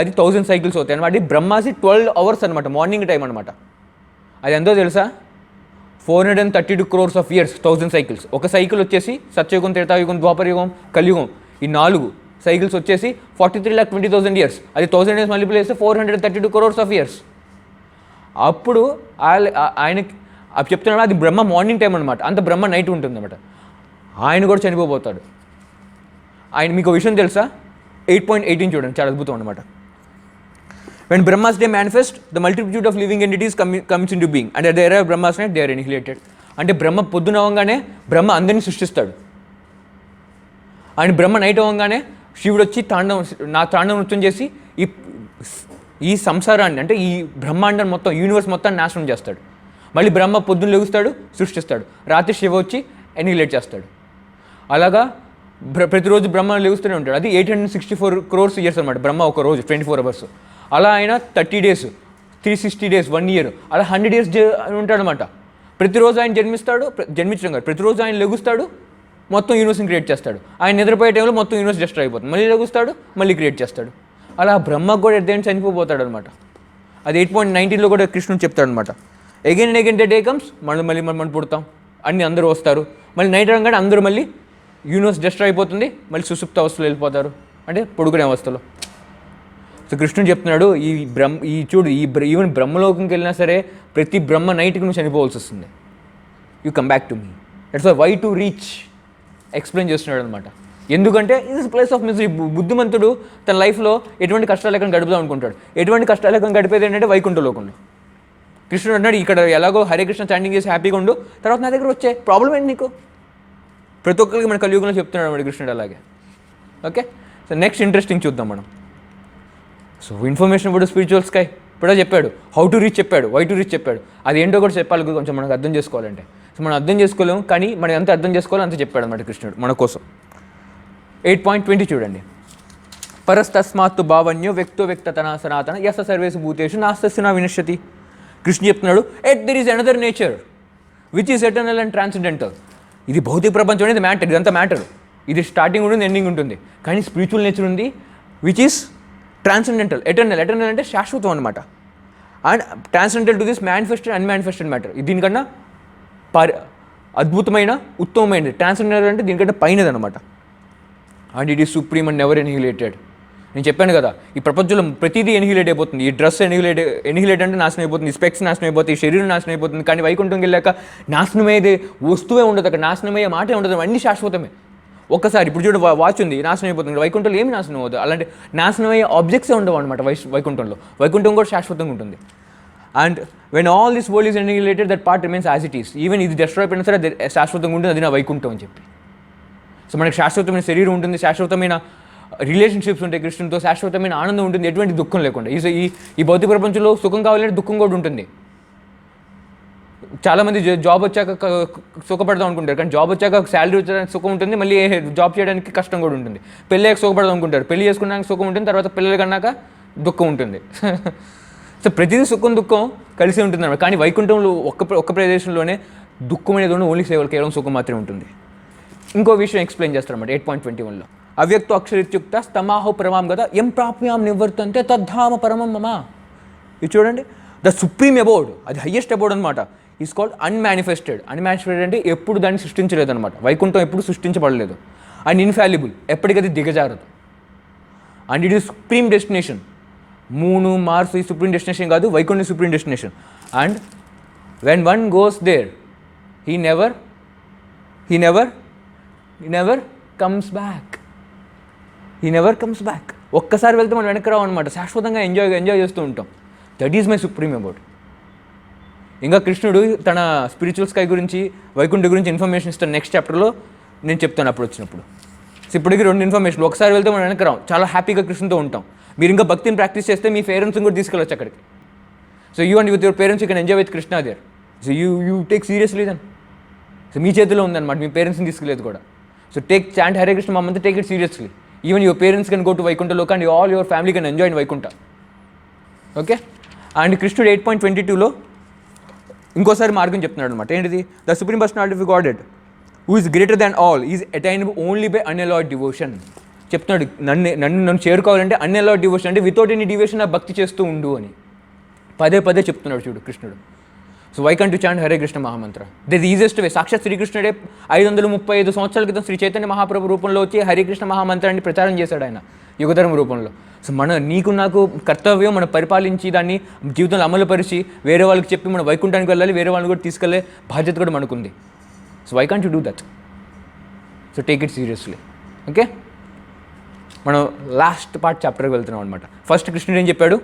అది 1000 సైకిల్స్ అవుతాయి అనమాట. అది బ్రహ్మాసి 12 అవర్స్ అనమాట, మార్నింగ్ టైం అనమాట. అది ఎంతో తెలుసా, 432 crores of years, 1000 సైకిల్స్. ఒక సైకిల్ వచ్చేసి సత్యయుగం, త్రేతాయుగం, ద్వాపరయుగం, కలియుగం, ఈ 4 సైకిల్స్ వచ్చేసి 43,20,000 years. అది 1000 డేస్ మల్టిప్లై చేస్తే 432 crores of years. అప్పుడు ఆయనకి చెప్తున్నాడు అది బ్రహ్మ మార్నింగ్ టైం అనమాట, అంత బ్రహ్మ నైట్ ఉంటుంది అనమాట. ఆయన కూడా చనిపోతాడు. ఆయన మీకు విషయం తెలుసా, 8.18 చూడండి, చాలా అద్భుతం అనమాట. When Brahma's day manifest, the multitude of living entities comes into being, and at the era of Brahma's night, they are annihilated. అంటే బ్రహ్మ పొద్దున అవ్వగానే బ్రహ్మ అందరినీ సృష్టిస్తాడు, అండ్ బ్రహ్మ నైట్ అవ్వగానే శివుడు వచ్చి తాండవం నృత్యం చేసి ఈ సంసారాన్ని, అంటే ఈ బ్రహ్మాండాన్ని మొత్తం, యూనివర్స్ మొత్తం నాశనం చేస్తాడు. మళ్ళీ బ్రహ్మ పొద్దున్న లెగుస్తాడు, సృష్టిస్తాడు. రాత్రి శివ వచ్చి ఎనిహిలేట్ చేస్తాడు. అలాగా ప్రతిరోజు బ్రహ్మ లెగుస్తూనే ఉంటాడు. అది 864 crores years అనమాట. బ్రహ్మ ఒక రోజు 24 hours. అలా ఆయన 30 days, 360 days, 1 year, అలా 100 years ఉంటాడనమాట. ప్రతిరోజు ఆయన జన్మించడం కాదు, ప్రతిరోజు ఆయన లెగుస్తాడు, మొత్తం యూనివర్స్ని క్రియేట్ చేస్తాడు. ఆయన నిద్రపోయే టైంలో మొత్తం యూనివర్స్ డిస్ట్రాయ్ అయిపోతుంది, మళ్ళీ లెగుస్తాడు, మళ్ళీ క్రియేట్ చేస్తాడు. అలా బ్రహ్మకు కూడా ఎట్ చనిపోతాడు అనమాట. అది 8.19లో కూడా కృష్ణుడు చెప్తాడు అనమాట. Again and again the day comes, మనం పుడతాం, అన్ని అందరూ వస్తారు, మళ్ళీ నైట్ అనగానే అందరూ మళ్ళీ యూనివర్స్ డిస్ట్రాయ్ అయిపోతుంది, మళ్ళీ సుసుప్త అవస్థలో వెళ్ళిపోతారు, అంటే పడుకునే అవస్థలో. సో కృష్ణుడు చెప్తున్నాడు ఈవెన్ బ్రహ్మలోకంకి వెళ్ళినా సరే ప్రతి బ్రహ్మ నైట్కి నువ్వు చనిపోవాల్సి వస్తుంది. You come back to me, that's why to reach explain చేస్తున్నాడు అనమాట. ఎందుకంటే ఇది ప్లేస్ ఆఫ్ మిజరీ. బుద్ధిమంతుడు తన లైఫ్లో ఎటువంటి కష్టాలు లేకుండా గడుపుదాం అనుకుంటాడు. ఎటువంటి కష్టాలు లేకుండా గడిపేది ఏంటంటే వైకుంఠలోకంలో. కృష్ణుడు అన్నాడు ఇక్కడ ఎలాగో హరే కృష్ణ చాంటింగ్ చేసి హ్యాపీగా ఉండు, తర్వాత నా దగ్గర వచ్చే ప్రాబ్లం ఏంటి నీకు. ప్రతి ఒక్కరికి మన కలియుగంలో చెప్తున్నాడు అన్నమాట కృష్ణుడు అలాగే. ఓకే, సో నెక్స్ట్ ఇంట్రెస్టింగ్ చూద్దాం మనం. సో ఇన్ఫర్మేషన్ ఇప్పుడు స్పిరిచువల్ స్కై ఇప్పుడే చెప్పాడు, హౌ టు రీచ్ చెప్పాడు, వై టు రీచ్ చెప్పాడు. అది ఏంటో కూడా చెప్పాలి కొంచెం మనకు అర్థం చేసుకోవాలంటే. సో మనం అర్థం చేసుకోలేము, కానీ మనం ఎంత అర్థం చేసుకోవాలో అంత చెప్పాడు అన్నమాట కృష్ణుడు మన కోసం. 8.20 చూడండి. పరస్తస్మాత్తు భావన్యో వ్యక్తో వ్యక్తతన సనాతన యస సర్వేసు భూతేషు నాస్తస్సు నా వినశ్యతి. కృష్ణ చెప్తున్నాడు there is another nature which is eternal and transcendental. ఇది భౌతిక ప్రపంచం అనేది మ్యాటర్, ఇదంతా మ్యాటర్, ఇది స్టార్టింగ్ ఉంటుంది, ఎండింగ్ ఉంటుంది. కానీ స్పిరిచువల్ నేచర్ ఉంది విచ్ ఈస్ ట్రాన్సెండెంటల్, ఎటర్నల్ అంటే శాశ్వతం అనమాట. And transcendental to this manifested unmanifested matter. ఇది దీనికన్నా అద్భుతమైన ఉత్తమమైనది. ట్రాన్సెండెంటల్ అంటే దీనికంటే పైనది అనమాట. And it is supreme and never annihilated. నేను చెప్పాను కదా, ఈ ప్రపంచంలో ప్రతిదీ ఎనిహిలేట్ అయిపోతుంది. ఈ డ్రెస్ ఎనిహిలేట్ అంటే నాశనం అయిపోతుంది, ఈ స్పెక్స్ నాశనం అయిపోతుంది, ఈ శరీరం నాశనం అయిపోతుంది. కానీ వైకుంఠంకి వెళ్ళాక నాశనమయ్యేది వస్తువే ఉండదు, అక్కడ నాశనమయ్యే మాటే ఉండదు, అన్నీ శాశ్వతమే. ఒక్కసారి ఇప్పుడు చూడు, వాచ్ ఉంది, నాశనం అయిపోతుంది. వైకుంఠంలో ఏమి నాశనం అవ్వదు, అలాంటి నాశనమయ్యే ఆబ్జెక్ట్సే ఉండవు అనమాట వైకుంఠంలో. వైకుంఠం కూడా శాశ్వతంగా ఉంటుంది. And when all this world is annihilated that part remains as it is. Even ఇది డెస్ట్రాయ్ అయిపోయినా సరే అది శాశ్వతంగా ఉంటుంది, అది నా వైకుంఠం అని చెప్పి. సో మనకి శాశ్వతమైన శరీరం ఉంటుంది, శాశ్వతమైన రిలేషన్షిప్స్ ఉంటాయి కృష్ణునితో, శాశ్వతమైన ఆనందం ఉంటుంది, ఎటువంటి దుఃఖం లేకుండా. ఈ భౌతిక ప్రపంచంలో సుఖం కావాలంటే దుఃఖం కూడా ఉంటుంది. చాలామంది జాబ్ వచ్చాక సుఖపడదాం అనుకుంటారు, కానీ జాబ్ వచ్చాక శాలరీ వచ్చేదానికి సుఖం ఉంటుంది, మళ్ళీ జాబ్ చేయడానికి కష్టం కూడా ఉంటుంది. పెళ్ళయ్యాక సుఖపడదాం అనుకుంటారు, పెళ్లి చేసుకున్నాక సుఖం ఉంటుంది, తర్వాత పిల్లలు కన్నాక దుఃఖం ఉంటుంది. సో ప్రతిదీ సుఖం దుఃఖం కలిసి ఉంటుంది అన్నమాట. కానీ వైకుంఠంలో ఒక్క ప్రదేశంలోనే దుఃఖం అనేది ఉండదు, ఓన్లీ సేవలు కేవలం సుఖం మాత్రమే ఉంటుంది. ఇంకో విషయం ఎక్స్ప్లెయిన్ చేస్తారన్నమాట 8.21లో. అవ్యక్త అక్షరిత్యుక్త స్తమాహో పరమాం గత ఎం ప్రాప్యాం నివర్తంతే తద్ధామ పరమం మమ. ఇది చూడండి, ద సుప్రీం అబోర్డ్, అది హయ్యెస్ట్ అబోర్డ్ అనమాట, ఈజ్ కాల్డ్ అన్మానిఫెస్టెడ్. అన్మానిఫెస్టెడ్ అంటే ఎప్పుడు దాన్ని సృష్టించలేదు అనమాట. వైకుంఠం ఎప్పుడు సృష్టించబడలేదు. అండ్ ఇన్ఫాలిబుల్, ఎప్పటికది దిగజారదు. And it is supreme destination. Moon Mars ఈ సుప్రీం డెస్టినేషన్ కాదు, వైకుంఠం supreme destination. And when one goes there he never comes back. ఒక్కసారి వెళ్తే మనం వెనక్కి రావు అనమాట. శాశ్వతంగా ఎంజాయ్ చేస్తూ ఉంటాం. That is my supreme about. ఇంకా కృష్ణుడు తన స్పిరిచువల్ స్కై గురించి, వైకుంఠ గురించి ఇన్ఫర్మేషన్ ఇస్తాను నెక్స్ట్ చాప్టర్లో, నేను చెప్తాను అప్పుడు వచ్చినప్పుడు. సో ఇప్పటికీ 2 ఇన్ఫర్మేషన్. ఒకసారి వెళ్తే మనం వెనక్కి రాం, చాలా హ్యాపీగా కృష్ణుతో ఉంటాం. మీరు ఇంకా భక్తిని ప్రాక్టీస్ చేస్తే మీ పేరెంట్స్ని కూడా తీసుకెళ్ళచ్చు అక్కడికి. So you and with your parents you can enjoy with Krishna there. So you take seriously then. So మీ చేతిలో ఉందన్నమాట, మీ పేరెంట్స్ని తీసుకెళ్ళేది కూడా. సో చాంట్ హరే కృష్ణ మమ్మంతా, take it seriously. Even your parents can go to Vaikuntha loka and all your family can enjoy in Vaikuntha. Okay. And కృష్ణుడు 8.22లో ఇంకోసారి మార్గం చెప్తున్నాడు అనమాట. ఏంటిది? The supreme personality of godhead who is greater than all is attainable only by unalloyed devotion. చెప్తున్నాడు, నన్ను చేరుకోవాలంటే అన్అలాయిడ్ డివోషన్, అంటే వితౌట్ ఎనీ డివోషన్ నా భక్తి చేస్తూ ఉండు అని పదే చెప్తున్నాడు చూడు కృష్ణుడు. So why can't you chant Hare Krishna mahamantra? The easiest way. సాక్షాత్ శ్రీకృష్ణుడే 535 సంవత్సరాల క్రితం శ్రీ చైతన్య మహాప్రభు రూపంలో వచ్చి హరే కృష్ణ మహామంత్రాన్ని ప్రచారం చేశాడు ఆయన యుగధర్మ రూపంలో. సో నీకు నాకు కర్తవ్యం, మనం పరిపాలించి దాన్ని జీవితంలో అమలుపరిచి వేరే వాళ్ళకి చెప్పి మనం వైకుంఠానికి వెళ్ళాలి, వేరే వాళ్ళని కూడా తీసుకెళ్లే బాధ్యత కూడా మనకుంది. So why can't you do that? So take it seriously. Okay, మనం లాస్ట్ పార్ట్ చాప్టర్కి వెళ్తున్నాం అనమాట. ఫస్ట్ కృష్ణుడు ఏం చెప్పాడు?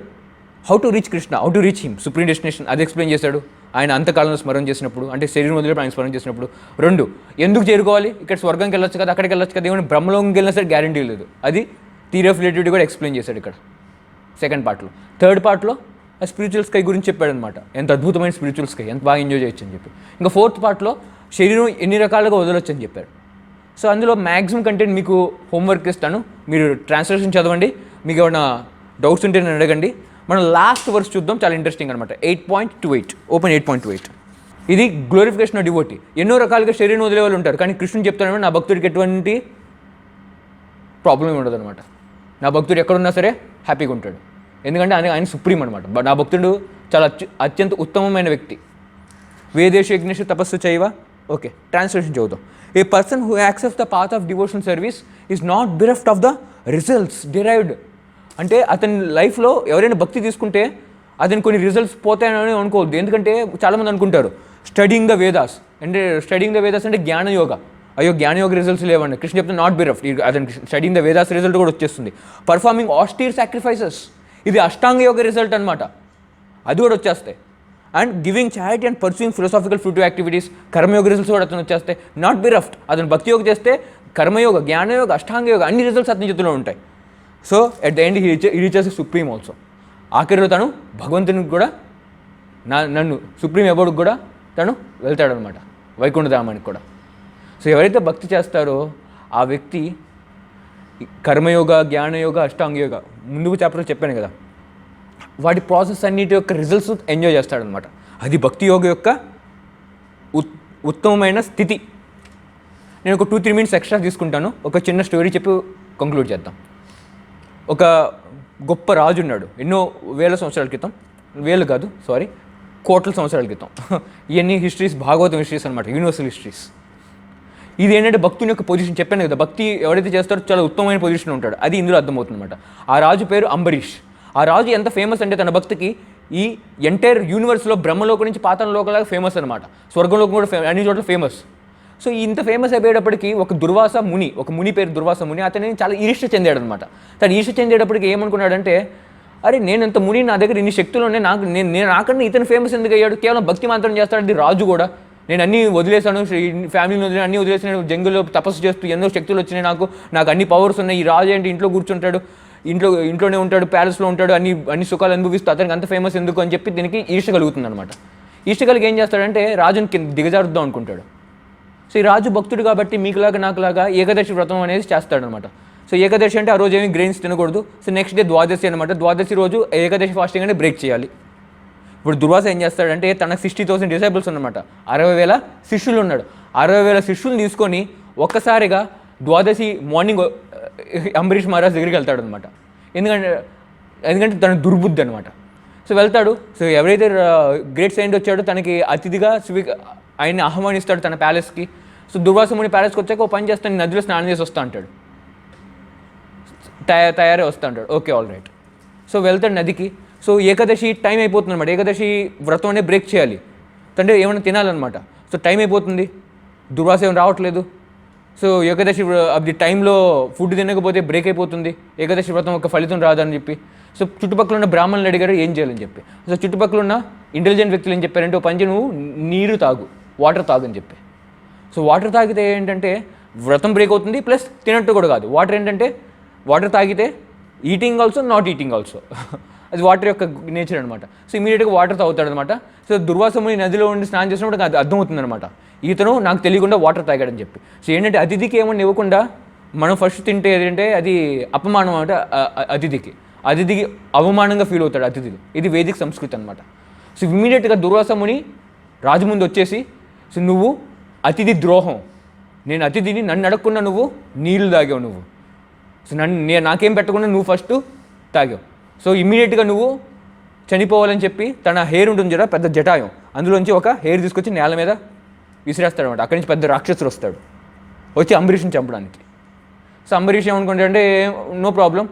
How to reach Krishna, how to reach him, supreme destination, అది ఎక్స్ప్లెయిన్ చేశాడు. ఆయన అంతకాలంలో స్మరణ చేసినప్పుడు, అంటే శరీరం వదిలేప్పుడు ఆయన స్మరణ చేసినప్పుడు. 2, ఎందుకు చేరుకోవాలి? ఇక్కడ స్వర్గంకి వెళ్ళొచ్చు కదా, అక్కడికి వెళ్ళొచ్చు కదా, ఏమైనా బ్రహ్మలోకంకి వెళ్ళినా సరే గ్యారంటీ లేదు. అది థియరీ ఆఫ్ రిలేటివిటీ కూడా ఎక్స్ప్లెయిన్ చేశాడు ఇక్కడ సెకండ్ పార్ట్లో. థర్డ్ పార్ట్లో ఆ స్పిరిచువల్ స్కై గురించి చెప్పాడు అనమాట. ఎంత అద్భుతమైన స్పిరిచువల్ స్కై, ఎంత బాగా ఎంజాయ్ చేయొచ్చు అని చెప్పి. ఇంకా ఫోర్త్ పార్ట్లో శరీరం ఎన్ని రకాలుగా వదలొచ్చు అని చెప్పాడు. సో అందులో మ్యాక్సిమం కంటెంట్ మీకు హోంవర్క్ ఇస్తాను, మీరు ట్రాన్స్లేషన్ చదవండి. మీకు ఏమైనా డౌట్స్ ఉంటే నేను అడగండి. మనం లాస్ట్ వర్స్ చూద్దాం, చాలా ఇంట్రెస్టింగ్ అనమాట. 8.28, ఓపెన్ 8.28. ఇది గ్లోరిఫికేషన్ ఆఫ్ డివోటీ. ఎన్నో రకాలుగా శరీరం వదిలే వాళ్ళు ఉంటారు, కానీ కృష్ణుడు చెప్తాను నా భక్తుడికి ఎటువంటి ప్రాబ్లం ఉండదు అనమాట. నా భక్తుడు ఎక్కడున్నా సరే హ్యాపీగా ఉంటాడు, ఎందుకంటే ఆయన సుప్రీం అనమాట. నా భక్తుడు చాలా అత్యంత ఉత్తమమైన వ్యక్తి. వేదేశు యజ్ఞేషు తపస్సు చేయవ. ఓకే, ట్రాన్స్లేషన్ చదువుతాం. A person who accepts the path of devotional service is not bereft of the results derived. అంటే అతని లైఫ్లో ఎవరైనా భక్తి తీసుకుంటే అతని కొన్ని రిజల్ట్స్ పోతాయని అనుకోవద్దు. ఎందుకంటే చాలామంది అనుకుంటారు స్టడీయింగ్ ద వేదాస్ అంటే జ్ఞానయోగ. అయ్యో జ్ఞానయోగ రిజల్ట్స్ లేవండి. కృష్ణ చెప్తే నాట్ బిరెఫ్ట్. అతనికి స్టడీయింగ్ ద వేదాస్ రిజల్ట్ కూడా వచ్చేస్తుంది. పర్ఫార్మింగ్ ఆస్టీర్ సాక్రిఫైసెస్, ఇది అష్టాంగ యోగ రిజల్ట్ అనమాట, అది కూడా వచ్చేస్తాయి. And giving charity and pursuing philosophical fruitive activities, karma yoga results కూడా అతను వచ్చేస్తాయి. Not bereft. అతను భక్తి యోగ చేస్తే కర్మయోగ, జ్ఞానయోగ, అష్టాంగ యోగ అన్ని రిజల్ట్స్ అతని చేతిలో ఉంటాయి. So at the end he reaches supreme also. ఆఖరిలో తను భగవంతునికి కూడా నన్ను సుప్రీం అబౌడ్కి కూడా తను వెళ్తాడనమాట, వైకుంఠధామానికి కూడా. సో ఎవరైతే భక్తి చేస్తారో ఆ వ్యక్తి కర్మయోగ, జ్ఞానయోగ, అష్టాంగయోగ ముందుకు చాప్టర్లో చెప్పాను కదా, వాటి ప్రాసెస్ అన్నిటి యొక్క రిజల్ట్స్ ఎంజాయ్ చేస్తాడనమాట. అది భక్తి యోగ యొక్క ఉత్తమమైన స్థితి. నేను ఒక 2-3 minutes ఎక్స్ట్రా తీసుకుంటాను, ఒక చిన్న స్టోరీ చెప్పి కంక్లూడ్ చేద్దాం. ఒక గొప్ప రాజు ఉన్నాడు, ఎన్నో వేల సంవత్సరాల క్రితం, కోట్ల సంవత్సరాల క్రితం. ఇవన్నీ హిస్టరీస్, భాగవతం హిస్టరీస్ అనమాట, యూనివర్సల్ హిస్టరీస్. ఇది ఏంటంటే భక్తుని యొక్క పొజిషన్ చెప్పాను కదా, భక్తి ఎవరైతే చేస్తారో చాలా ఉత్తమమైన పొజిషన్ ఉంటాడు, అది ఇందులో అర్థమవుతుంది అనమాట. ఆ రాజు పేరు అంబరీష్. ఆ రాజు ఎంత ఫేమస్ అంటే తన భక్తికి ఈ ఎంటైర్ యూనివర్స్లో బ్రహ్మలోకం నుంచి పాతాళలోకంలాగా ఫేమస్ అనమాట. స్వర్గంలోకం కూడా అన్ని చోట్ల ఫేమస్. సో ఇంత ఫేమస్ అయిపోయేటప్పటికి ఒక ముని పేరు దుర్వాస ముని, అతని చాలా ఈర్ష్య చెందాడు అనమాట. తను ఈర్ష్య చెందేటప్పటికి ఏమనుకున్నాడంటే అరే నేను ఎంత ముని, నా దగ్గర ఇన్ని శక్తులు ఉన్నాయి, నేను నాకన్నా ఇతను ఫేమస్ ఎందుకు అయ్యాడు, కేవలం భక్తి మాత్రం చేస్తాడు. అది రాజు కూడా, నేను అన్నీ వదిలేశాను, ఫ్యామిలీని వదిలేను, అన్నీ వదిలేసి నేను జంగుల్లో తపస్సు చేస్తూ ఎన్నో శక్తులు వచ్చినాయి, నాకు అన్ని పవర్స్ ఉన్నాయి. ఈ రాజు ఏంటి ఇంట్లో కూర్చుంటాడు, ఇంట్లోనే ఉంటాడు, ప్యాలెస్లో ఉంటాడు, అన్ని సుఖాలు అనుభవిస్తూ అతనికి అంత ఫేమస్ ఎందుకు అని చెప్పి దీనికి ఈర్ష్య కలుగుతుంది అనమాట. ఈర్ష్య కలిగి ఏం చేస్తాడంటే రాజుని దిగజారుద్దాం అనుకుంటాడు. సో ఈ రాజు భక్తుడు కాబట్టి మీకులాగా నాకులాగా ఏకాదశి వ్రతం అనేది చేస్తాడనమాట. సో ఏకాదశి అంటే ఆ రోజు ఏమి గ్రెయిన్స్ తినకూడదు. సో నెక్స్ట్ డే ద్వాదశి అనమాట. ద్వాదశి రోజు ఏకాదశి ఫాస్టింగ్ అనేది బ్రేక్ చేయాలి. ఇప్పుడు దుర్వాస ఏం చేస్తాడంటే తనకు 60,000 డిసైబుల్స్ ఉన్నమాట, 60,000 శిష్యులు ఉన్నాడు. 60,000 శిష్యులు తీసుకొని ఒక్కసారిగా ద్వాదశి మార్నింగ్ అంబరీష్ మహారాజ్ దగ్గరికి వెళ్తాడు అనమాట. ఎందుకంటే తన దుర్బుద్ధి అనమాట. సో వెళ్తాడు. సో ఎవరైతే గ్రేట్ సైంట్ వచ్చాడో తనకి అతిథిగా ఆయన్ని ఆహ్వానిస్తాడు తన ప్యాలెస్కి. సో దుర్వాస ముని ప్యాలెస్కి వచ్చాక ఓ పని చేస్తాను, నదిలో స్నానం చేసి వస్తా అంటాడు. తయారే వస్తా అంటాడు. Okay, all right. సో వెళ్తాడు నదికి. సో ఏకాదశి టైం అయిపోతుంది అనమాట. ఏకాదశి వ్రతం అనేది బ్రేక్ చేయాలి, అంటే ఏమైనా తినాలన్నమాట. సో టైం అయిపోతుంది, దుర్వాస ఏమైనా రావట్లేదు. సో ఏకాదశి అది టైంలో ఫుడ్ తినకపోతే బ్రేక్ అయిపోతుంది, ఏకాదశి వ్రతం ఒక ఫలితం రాదని చెప్పి. సో చుట్టుపక్కల ఉన్న బ్రాహ్మణులు అడిగారు ఏం చేయాలని చెప్పి. సో చుట్టుపక్కల ఉన్న ఇంటెలిజెంట్ వ్యక్తులు ఏం చెప్పారంటే, ఓ పంచి నువ్వు నీరు తాగు, వాటర్ తాగు అని చెప్పి. సో వాటర్ తాగితే ఏంటంటే వ్రతం బ్రేక్ అవుతుంది, ప్లస్ తినట్టు కూడా కాదు. వాటర్ తాగితే eating also, not eating also. అది వాటర్ యొక్క నేచర్ అనమాట. సో ఇమీడియట్గా వాటర్ తాగుతాడు అనమాట. సో దుర్వాసముని నదిలో ఉండి స్నానం చేసినప్పుడు అది అర్థమవుతుంది అనమాట, ఈతను నాకు తెలియకుండా వాటర్ తాగాడని చెప్పి. సో ఏంటంటే అతిథికి ఏమన్నా ఇవ్వకుండా మనం ఫస్ట్ తింటే ఏంటంటే అది అపమానం అనమాట. అతిథికి అవమానంగా ఫీల్ అవుతాడు అతిథులు. ఇది వేదిక సంస్కృతి అనమాట. సో ఇమీడియట్గా దుర్వాసముని రాజు ముందు వచ్చేసి, సో నువ్వు అతిథి ద్రోహం, నేను అతిథిని, నన్ను అడగకుండా నువ్వు నీళ్లు తాగావు, నువ్వు సో నాకేం పెట్టకుండా నువ్వు ఫస్ట్ తాగావు. సో ఇమ్మీడియట్గా నువ్వు చనిపోవాలని చెప్పి తన హెయిర్ ఉంటుంది కదా, పెద్ద జటాయం, అందులోంచి ఒక హెయిర్ తీసుకొచ్చి నేల మీద విసిరేస్తాడు అనమాట. అక్కడి నుంచి పెద్ద రాక్షసుడు వస్తాడు, వచ్చి అంబరీష్ని చంపడానికి. సో అంబరీష్ ఏమనుకుంటాడంటే నో ప్రాబ్లం,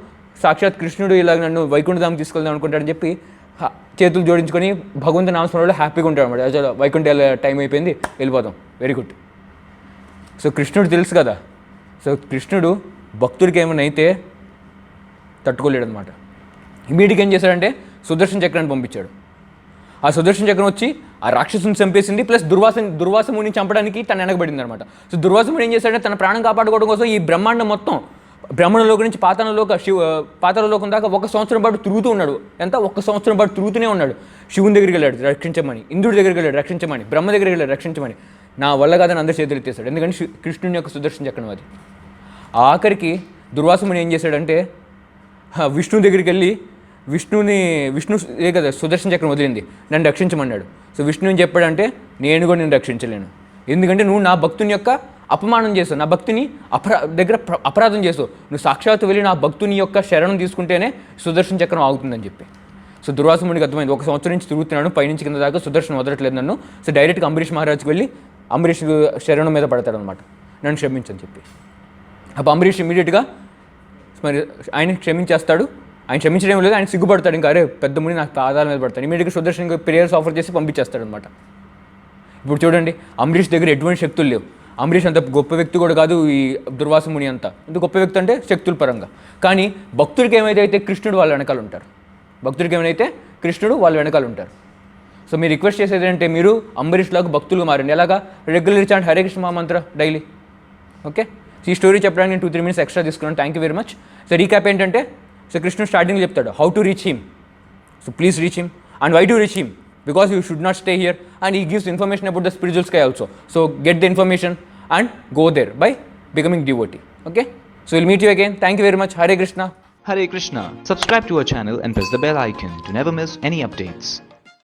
సాక్షాత్ కృష్ణుడు ఇలా నన్ను వైకుంఠధామం తీసుకెళ్దాం అనుకుంటాడని చెప్పి చేతులు జోడించుకొని భగవంతు నామస్మరణలో హ్యాపీగా ఉంటాడు అనమాట. అసలు వైకుంఠ టైం అయిపోయింది, వెళ్ళిపోదాం, వెరీ గుడ్. సో కృష్ణుడు తెలుసు కదా, సో కృష్ణుడు భక్తుడికి ఏమైనా అయితే తట్టుకోలేడు అనమాట. ఇమీడియట్గా ఏం చేశాడంటే సుదర్శన చక్రాన్ని పంపించాడు. ఆ సుదర్శన చక్రం వచ్చి ఆ రాక్షసుని చంపేసింది, ప్లస్ దుర్వాసముని చంపడానికి తను వెనకబడింది అనమాట. సో దుర్వాసముని ఏం చేశాడంటే తన ప్రాణం కాపాడుకోవడం కోసం ఈ బ్రహ్మాండం మొత్తం, బ్రహ్మణలోకి నుంచి పాతాళలోకం దాకా 1 సంవత్సరం పాటు తిరుగుతూ ఉన్నాడు. 1 సంవత్సరం పాటు తిరుగుతూనే ఉన్నాడు. శివుని దగ్గరికి వెళ్ళాడు రక్షించమని, ఇంద్రుడి దగ్గరికి వెళ్ళాడు రక్షించమని, బ్రహ్మ దగ్గరికి వెళ్ళాడు రక్షించమని. నా వల్ల కాదని అందరి చేతులు ఎత్తేస్తాడు, ఎందుకంటే కృష్ణుని యొక్క సుదర్శన చక్రం అది. ఆఖరికి దుర్వాసముని ఏం చేశాడంటే విష్ణు దగ్గరికి వెళ్ళి విష్ణు ఏ కదా సుదర్శన చక్రం వదిలింది, నన్ను రక్షించమన్నాడు. సో విష్ణు ఏం చెప్పాడంటే నేను కూడా నేను రక్షించలేను, ఎందుకంటే నువ్వు నా భక్తుని యొక్క అపమానం చేస్తావు, నా భక్తుని అపరాధం చేస్తావు, నువ్వు సాక్షాత్తు వెళ్ళి నా భక్తుని యొక్క శరణం తీసుకుంటేనే సుదర్శన చక్రం ఆగుతుందని చెప్పి. సో దుర్వాసమునికి అర్థమైంది, 1 సంవత్సరం నుంచి తిరుగుతున్నాను పైనుంచి కింద దాకా, సుదర్శనం వదలట్లేదు నన్ను. సో డైరెక్ట్గా అంబరీష్ మహారాజ్కి వెళ్ళి అంబరీష్ శరణం మీద పడతాడు అనమాట, నన్ను క్షమించని చెప్పి. అప్పుడు అంబరీష్ ఇమీడియట్గా మరి ఆయన క్షమించేస్తాడు. ఆయన క్షమించడం లేదు, ఆయన సిగ్గుపడతాడు, ఇంకా అరే పెద్ద ముని నాకు పాదాల మీద పడతాడు. ఇమీడియట్గా సుదర్శన్కి ప్రేయర్స్ ఆఫర్ చేసి పంపించేస్తాడు అనమాట. ఇప్పుడు చూడండి, అంబరీష్ దగ్గర ఎటువంటి శక్తులు లేవు. అంబరీష్ అంత గొప్ప వ్యక్తి కూడా కాదు, ఈ దుర్వాస ముని అంత గొప్ప వ్యక్తి అంటే శక్తుల పరంగా. కానీ భక్తుడికి ఏమైతే కృష్ణుడు వాళ్ళ వెనకాల ఉంటారు, వాళ్ళ వెనకాల ఉంటారు. సో మీరు రిక్వెస్ట్ చేసేది అంటే మీరు అంబరీష్ లాగా భక్తులుగా మారండి. ఎలాగా regular chant Hare Krishna mahamantra daily. Okay, ఈ స్టోరీ చెప్పడానికి నేను 2-3 minutes ఎక్స్ట్రా తీసుకున్నాను. Thank you very much. So recap ఏంటంటే, సో కృష్ణుడు స్టార్టింగ్లో చెప్తాడు how to reach him. So please reach him. And why to reach him? Because you should not stay here, and he gives information about the spiritual sky also. So get the information and go there by becoming devotee. Okay, so we'll meet you again. Thank you very much. Hare Krishna. Hare Krishna. Subscribe to our channel and press the bell icon to never miss any updates.